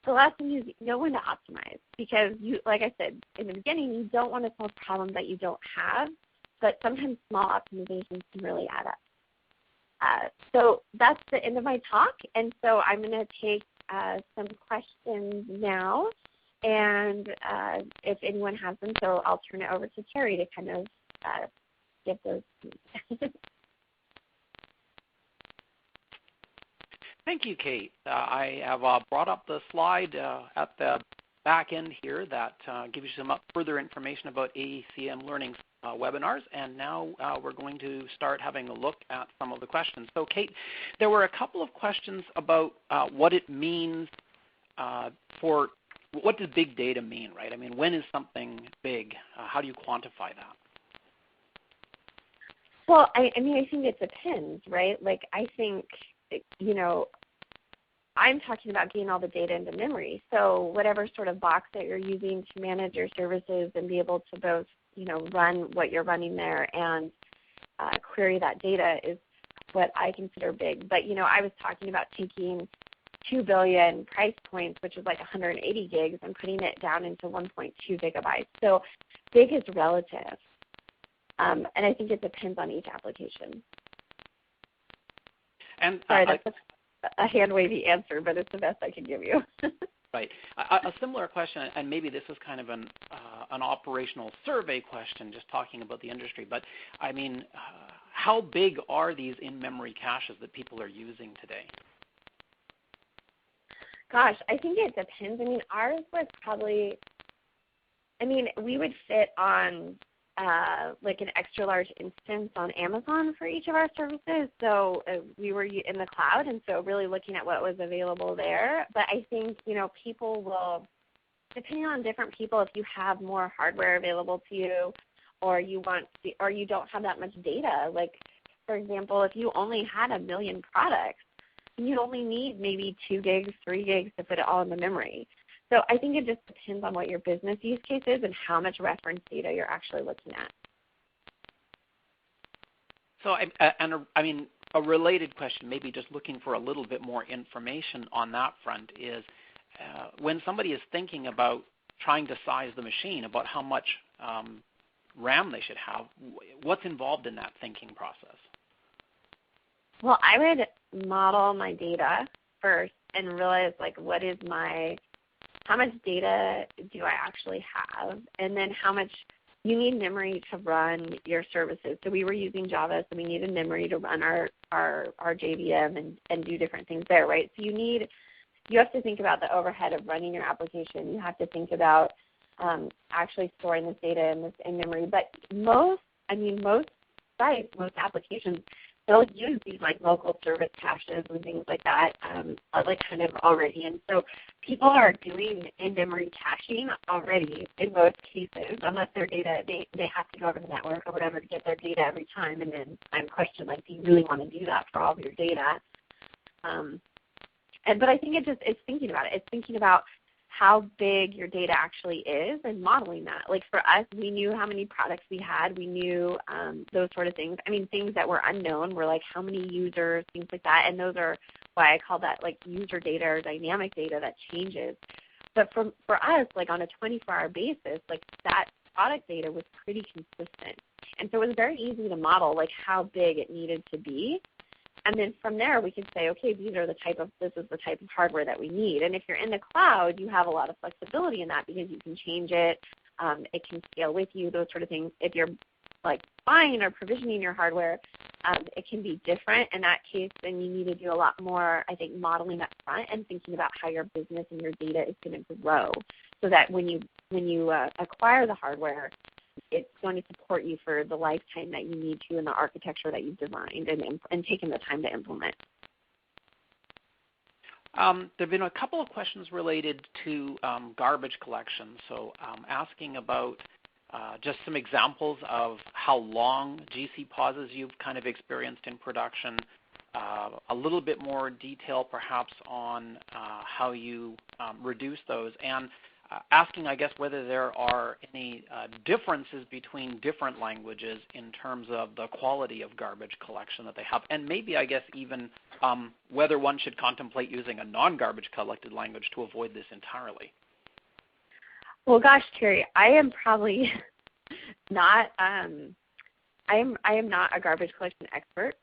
the last thing is know when to optimize, because you, like I said in the beginning, you don't want to solve problems that you don't have, but sometimes small optimizations can really add up. So that's the end of my talk, and so I'm going to take some questions now, and if anyone has them, so I'll turn it over to Terry to kind of give those. Thank you, Kate. I have brought up the slide at the back end here that gives you some further information about AECM Learning's webinars, and now we're going to start having a look at some of the questions. So, Kate, there were a couple of questions about what it means for what does big data mean, right? I mean, when is something big? How do you quantify that? Well, I mean, I think it depends, right? Like, I think, I'm talking about getting all the data into memory. So whatever sort of box that you're using to manage your services and be able to both, run what you're running there and query that data is what I consider big. But, I was talking about taking 2 billion price points, which is like 180 gigs, and putting it down into 1.2 gigabytes. So big is relative. And I think it depends on each application. And sorry, that's a hand-wavy answer, but it's the best I can give you. Right. A similar question, and maybe this is kind of an operational survey question, just talking about the industry, but I mean, how big are these in-memory caches that people are using today? Gosh, I think it depends. I mean, ours was probably, we would fit on like an extra large instance on Amazon for each of our services. So we were in the cloud, and so really looking at what was available there. But I think, people will, depending on different people, if you have more hardware available to you, or you don't have that much data. Like, for example, if you only had 1 million products, you'd only need maybe 2 gigs, 3 gigs to put it all in the memory. So I think it just depends on what your business use case is and how much reference data you're actually looking at. So, a related question, maybe just looking for a little bit more information on that front, is when somebody is thinking about trying to size the machine, about how much RAM they should have, what's involved in that thinking process? Well, I would model my data first and realize, like, how much data do I actually have, and then how much you need memory to run your services. So we were using Java, so we needed memory to run our JVM and do different things there, right? So you have to think about the overhead of running your application. You have to think about actually storing this data in memory. But most sites, most applications, they'll use these like local service caches and things like that, like kind of already. And so people are doing in-memory caching already in most cases, unless their data, they have to go over the network or whatever to get their data every time. And then I'm questioning, like, do you really want to do that for all of your data? But I think it's thinking about it. It's thinking about how big your data actually is and modeling that. Like for us, we knew how many products we had. We knew those sort of things. I mean, things that were unknown were like how many users, things like that. And those are why I call that like user data or dynamic data that changes. But for us, like on a 24-hour basis, like that product data was pretty consistent. And so it was very easy to model like how big it needed to be. And then from there, we could say, okay, this is the type of hardware that we need. And if you're in the cloud, you have a lot of flexibility in that because you can change it. It can scale with you, those sort of things. If you're like buying or provisioning your hardware, it can be different. In that case, then you need to do a lot more, I think, modeling up front and thinking about how your business and your data is going to grow, so that when you acquire the hardware, it's going to support you for the lifetime that you need to in the architecture that you've designed and taken the time to implement. There have been a couple of questions related to garbage collection. So asking about just some examples of how long GC pauses you've kind of experienced in production, a little bit more detail perhaps on how you reduce those, and asking, I guess, whether there are any differences between different languages in terms of the quality of garbage collection that they have, and maybe, I guess, even whether one should contemplate using a non-garbage collected language to avoid this entirely. Well, gosh, Terry, I am probably not. I am not a garbage collection expert.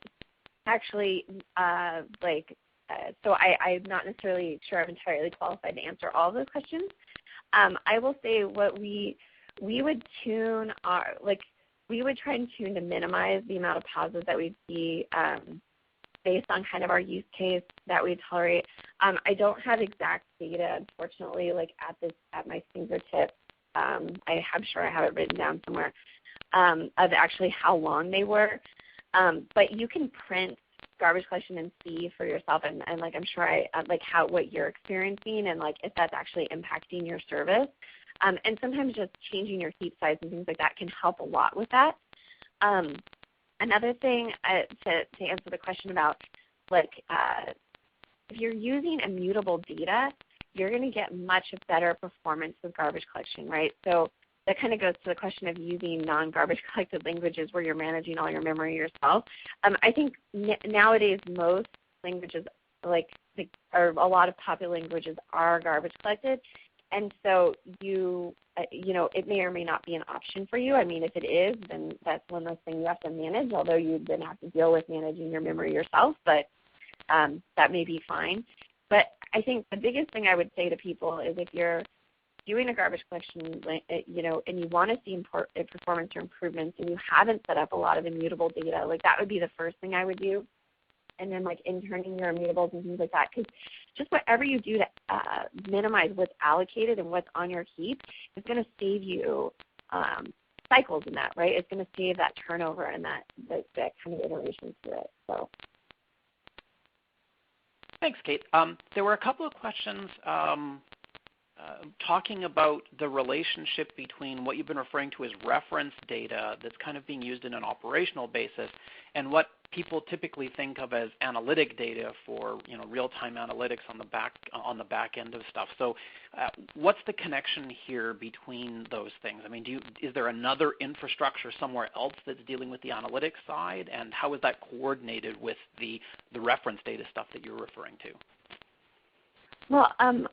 Actually, so I'm not necessarily sure I'm entirely qualified to answer all of those questions. I will say what we would tune we would try and tune to minimize the amount of pauses that we see based on kind of our use case that we tolerate. I don't have exact data, unfortunately, like at my fingertips. I'm sure I have it written down somewhere of actually how long they were. But you can print garbage collection and see for yourself, and like I'm sure what you're experiencing and like if that's actually impacting your service. And sometimes just changing your heap size and things like that can help a lot with that. Another thing to answer the question about if you're using immutable data, you're going to get much better performance with garbage collection, right? So that kind of goes to the question of using non-garbage collected languages where you're managing all your memory yourself. I think nowadays most languages, or a lot of popular languages, are garbage collected, and so it may or may not be an option for you. I mean, if it is, then that's one of those things you have to manage, although you then have to deal with managing your memory yourself, but that may be fine. But I think the biggest thing I would say to people is if you're doing a garbage collection, and you want to see performance or improvements, and you haven't set up a lot of immutable data, that would be the first thing I would do. And then interning your immutables and things like that, because just whatever you do to minimize what's allocated and what's on your heap is going to save you cycles in that, right? It's going to save that turnover and that kind of iteration through it. So. Thanks, Kate. There were a couple of questions talking about the relationship between what you've been referring to as reference data that's kind of being used in an operational basis and what people typically think of as analytic data for real-time analytics on the back end of stuff. So what's the connection here between those things? I mean, is there another infrastructure somewhere else that's dealing with the analytics side, and how is that coordinated with the reference data stuff that you're referring to? Well, I'm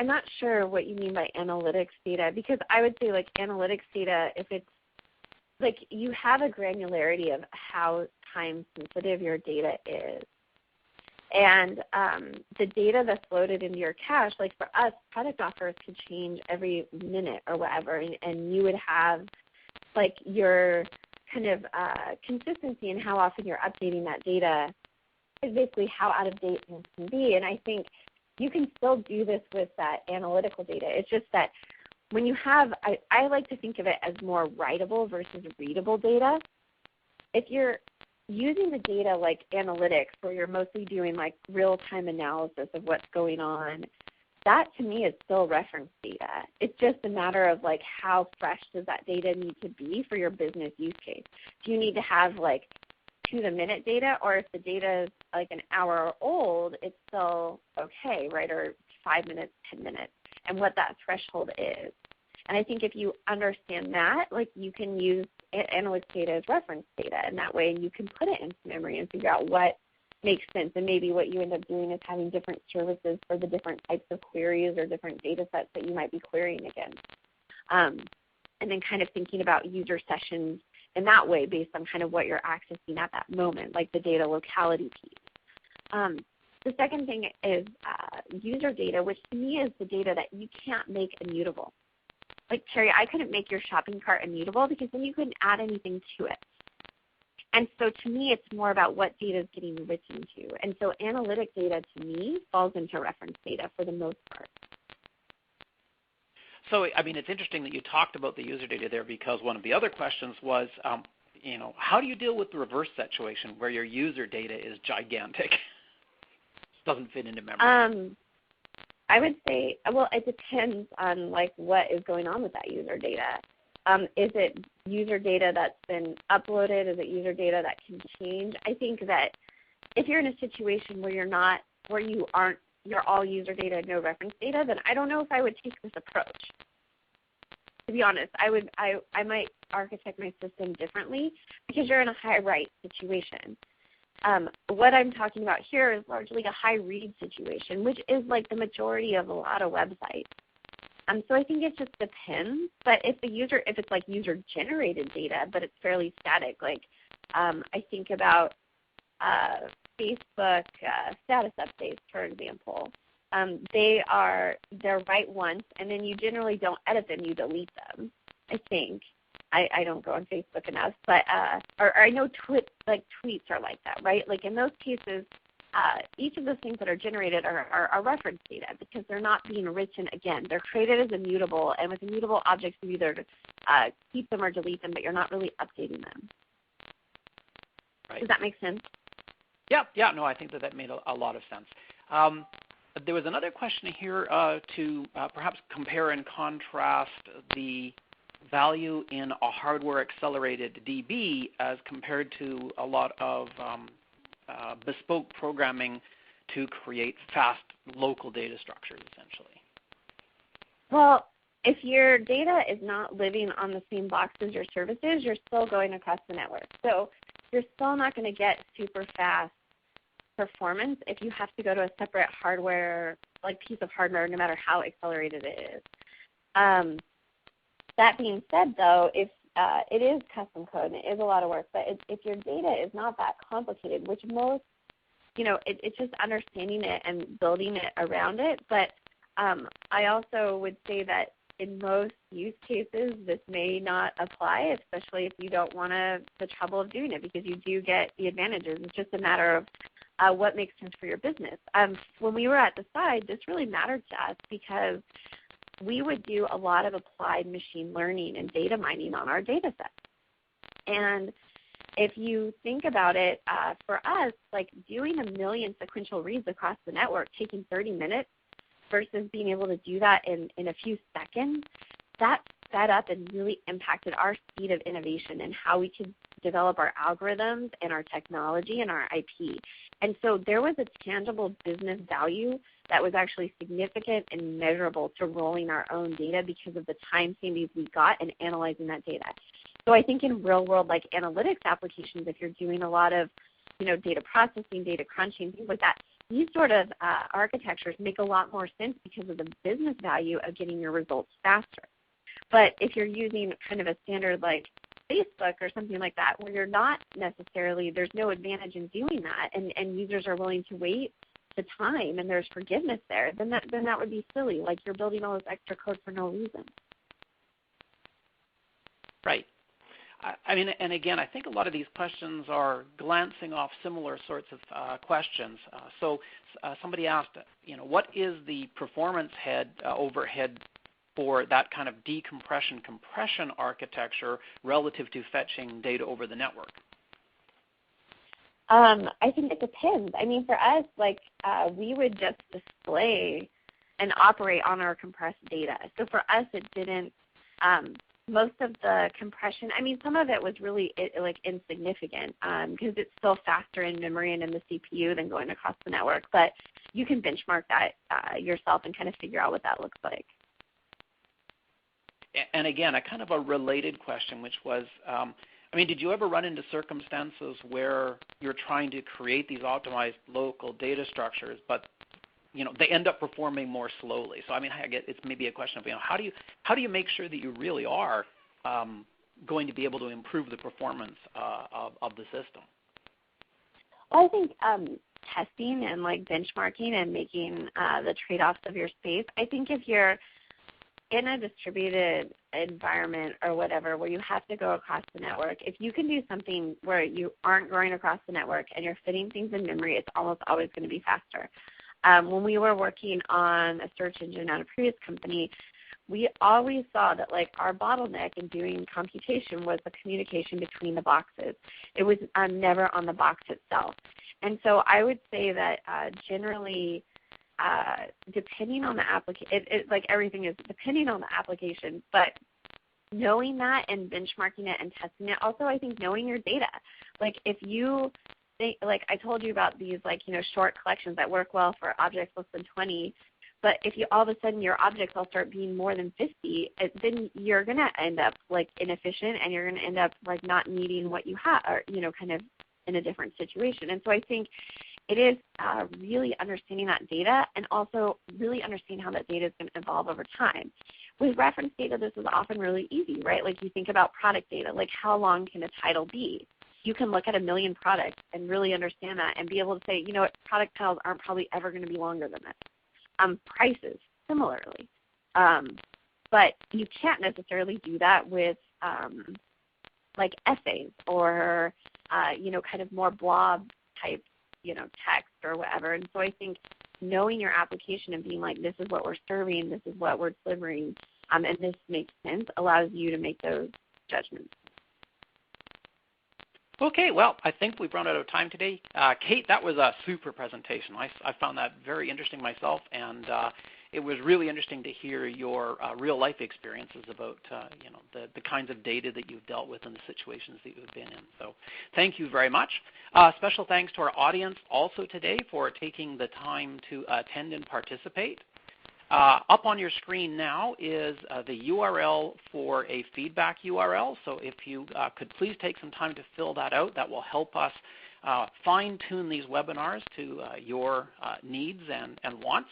not sure what you mean by analytics data, because I would say analytics data, if it's you have a granularity of how time sensitive your data is. And the data that's loaded into your cache, for us, product offers could change every minute or whatever, and you would have your kind of consistency in how often you're updating that data is basically how out of date things can be. And I think you can still do this with that analytical data. It's just that when you have, I like to think of it as more writable versus readable data. If you're using the data like analytics, where you're mostly doing real-time analysis of what's going on, that to me is still reference data. It's just a matter of how fresh does that data need to be for your business use case. Do you need to have to-the-minute data, or if the data is an hour old, it's still okay, right, or 5 minutes, 10 minutes. and what that threshold is. And I think if you understand that, like you can use analytics data as reference data, and that way you can put it into memory and figure out what makes sense. And maybe what you end up doing is having different services for the different types of queries or different data sets that you might be querying against. And then kind of thinking about user sessions in that way based on kind of what you're accessing at that moment, like the data locality piece. The second thing is user data, which to me is the data that you can't make immutable. Like, Terry, I couldn't make your shopping cart immutable because then you couldn't add anything to it. And so to me, it's more about what data is getting written to. And so analytic data to me falls into reference data for the most part. So, I mean, it's interesting that you talked about the user data there, because one of the other questions was, how do you deal with the reverse situation where your user data is gigantic? Doesn't fit into memory. I would say, well, it depends on like what is going on with that user data. Is it user data that's been uploaded? Is it user data that can change? I think that if you're in a situation where you're all user data, no reference data, then I don't know if I would take this approach. To be honest, I might architect my system differently because you're in a high write situation. What I'm talking about here is largely a high read situation, which is like the majority of a lot of websites. So I think it just depends. But if it's like user generated data, but it's fairly static, like I think about Facebook status updates, for example. They're write once, and then you generally don't edit them; you delete them. I think. I don't go on Facebook enough, but or I know tweets are like that, right? Like in those cases, each of those things that are generated are reference data because they're not being written again. They're created as immutable, and with immutable objects, you either keep them or delete them, but you're not really updating them. Right. Does that make sense? Yeah. No, I think that made a lot of sense. There was another question here to perhaps compare and contrast the value in a hardware-accelerated DB as compared to a lot of bespoke programming to create fast local data structures, essentially. Well, if your data is not living on the same box as your services, you're still going across the network. So you're still not going to get super fast performance if you have to go to a separate hardware, like piece of hardware, no matter how accelerated it is. That being said, though, if it is custom code and it is a lot of work, but if your data is not that complicated, which most, it's just understanding it and building it around it. But I also would say that in most use cases, this may not apply, especially if you don't want the trouble of doing it, because you do get the advantages. It's just a matter of what makes sense for your business. When we were at the side, this really mattered to us because we would do a lot of applied machine learning and data mining on our data sets. And if you think about it, for us, like doing 1 million sequential reads across the network taking 30 minutes versus being able to do that in a few seconds, that sped up and really impacted our speed of innovation and how we could develop our algorithms and our technology and our IP. And so there was a tangible business value that was actually significant and measurable to rolling our own data because of the time savings we got in analyzing that data. So I think in real world, like analytics applications, if you're doing a lot of data processing, data crunching, things like that, these sort of architectures make a lot more sense because of the business value of getting your results faster. But if you're using kind of a standard like Facebook or something like that, where you're not necessarily, there's no advantage in doing that, and users are willing to wait the time and there's forgiveness there, then that would be silly. Like you're building all this extra code for no reason. Right. I mean, and again, I think a lot of these questions are glancing off similar sorts of questions. So somebody asked, what is the performance overhead for that kind of decompression compression architecture relative to fetching data over the network? I think it depends. I mean, for us, we would just display and operate on our compressed data. So for us, it didn't. Most of the compression, I mean, some of it was really insignificant because it's still faster in memory and in the CPU than going across the network. But you can benchmark that yourself and kind of figure out what that looks like. And again, a kind of a related question, which was, did you ever run into circumstances where you're trying to create these optimized local data structures, but they end up performing more slowly? So I get it's maybe a question of how do you make sure that you really are going to be able to improve the performance of the system? Well, I think testing and benchmarking and making the trade-offs of your space. I think if you're in a distributed environment or whatever where you have to go across the network, if you can do something where you aren't going across the network and you're fitting things in memory, it's almost always going to be faster. When we were working on a search engine at a previous company, we always saw that our bottleneck in doing computation was the communication between the boxes. It was never on the box itself. And so I would say that generally, depending on the application, everything is depending on the application, but knowing that and benchmarking it and testing it. Also, I think knowing your data. If you think, I told you about these short collections that work well for objects less than 20, but if you all of a sudden your objects all start being more than 50, then you're going to end up inefficient, and you're going to end up not needing what you have, or kind of in a different situation. And so I think it is really understanding that data, and also really understanding how that data is going to evolve over time. With reference data, this is often really easy, right? You think about product data, how long can a title be? You can look at 1 million products and really understand that and be able to say, product titles aren't probably ever going to be longer than this. Prices, similarly. But you can't necessarily do that with essays or, kind of more blob type text or whatever. And so I think knowing your application and being this is what we're serving, this is what we're delivering, and this makes sense, allows you to make those judgments. Okay, well, I think we've run out of time today. Kate, that was a super presentation. I found that very interesting myself, and it was really interesting to hear your real-life experiences about the kinds of data that you've dealt with and the situations that you've been in. So thank you very much. Special thanks to our audience also today for taking the time to attend and participate. Up on your screen now is the URL for a feedback URL. So if you could please take some time to fill that out, that will help us fine-tune these webinars to your needs and wants.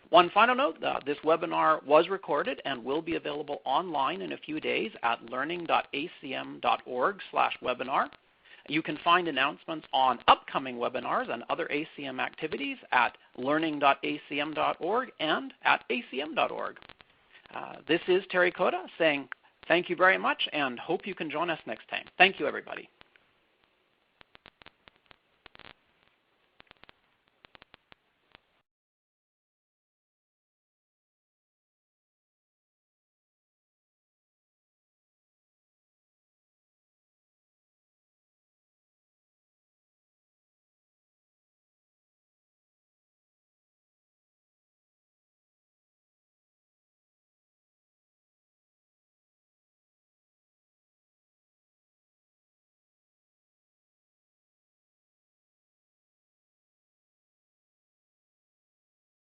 One final note, this webinar was recorded and will be available online in a few days at learning.acm.org/webinar. You can find announcements on upcoming webinars and other ACM activities at learning.acm.org and at acm.org. This is Terry Coatta saying thank you very much and hope you can join us next time. Thank you, everybody.